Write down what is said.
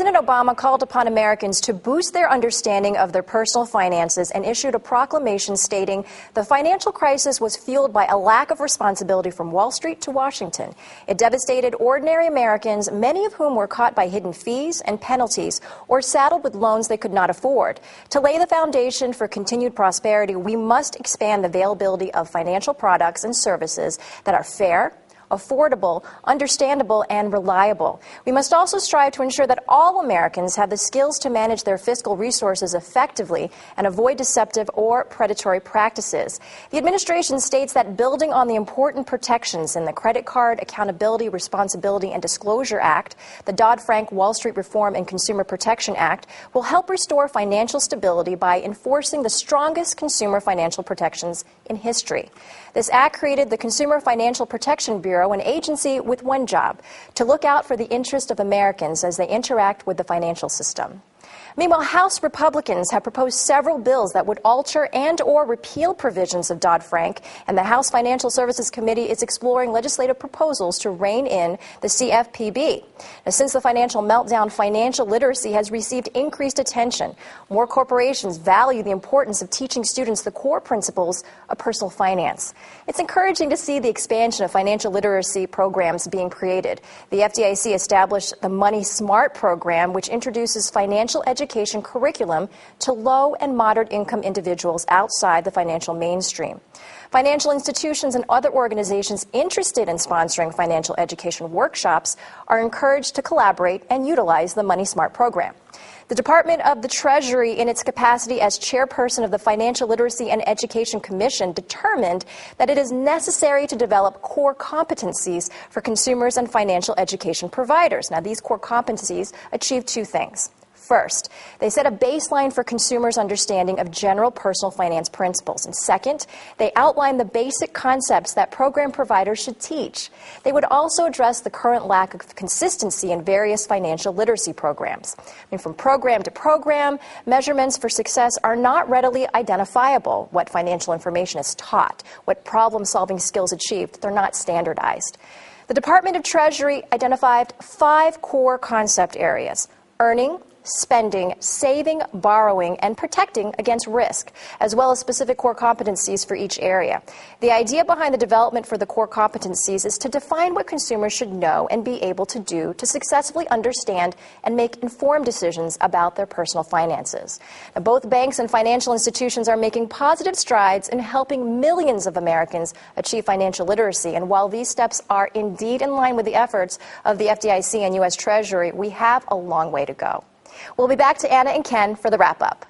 President Obama called upon Americans to boost their understanding of their personal finances and issued a proclamation stating the financial crisis was fueled by a lack of responsibility from Wall Street to Washington. It devastated ordinary Americans, many of whom were caught by hidden fees and penalties or saddled with loans they could not afford. To lay the foundation for continued prosperity, we must expand the availability of financial products and services that are fair, affordable, understandable, and reliable. We must also strive to ensure that all Americans have the skills to manage their fiscal resources effectively and avoid deceptive or predatory practices. The administration states that building on the important protections in the Credit Card Accountability, Responsibility, and Disclosure Act, the Dodd-Frank Wall Street Reform and Consumer Protection Act, will help restore financial stability by enforcing the strongest consumer financial protections in history. This act created the Consumer Financial Protection Bureau, an agency with one job: to look out for the interest of Americans as they interact with the financial system. Meanwhile, House Republicans have proposed several bills that would alter and or repeal provisions of Dodd-Frank, and the House Financial Services Committee is exploring legislative proposals to rein in the CFPB. Now, since the financial meltdown, financial literacy has received increased attention. More corporations value the importance of teaching students the core principles of personal finance. It's encouraging to see the expansion of financial literacy programs being created. The FDIC established the Money Smart program, which introduces financial education curriculum to low and moderate income individuals outside the financial mainstream. Financial institutions and other organizations interested in sponsoring financial education workshops are encouraged to collaborate and utilize the Money Smart program. The Department of the Treasury, in its capacity as chairperson of the Financial Literacy and Education Commission, determined that it is necessary to develop core competencies for consumers and financial education providers. Now, these core competencies achieve two things. First, they set a baseline for consumers' understanding of general personal finance principles. And second, they outline the basic concepts that program providers should teach. They would also address the current lack of consistency in various financial literacy programs. From program to program, measurements for success are not readily identifiable. What financial information is taught, what problem-solving skills achieved, they're not standardized. The Department of Treasury identified 5 core concept areas: earning, spending, saving, borrowing, and protecting against risk, as well as specific core competencies for each area. The idea behind the development for the core competencies is to define what consumers should know and be able to do to successfully understand and make informed decisions about their personal finances. Now, both banks and financial institutions are making positive strides in helping millions of Americans achieve financial literacy. And while these steps are indeed in line with the efforts of the FDIC and U.S. Treasury, we have a long way to go. We'll be back to Anna and Ken for the wrap-up.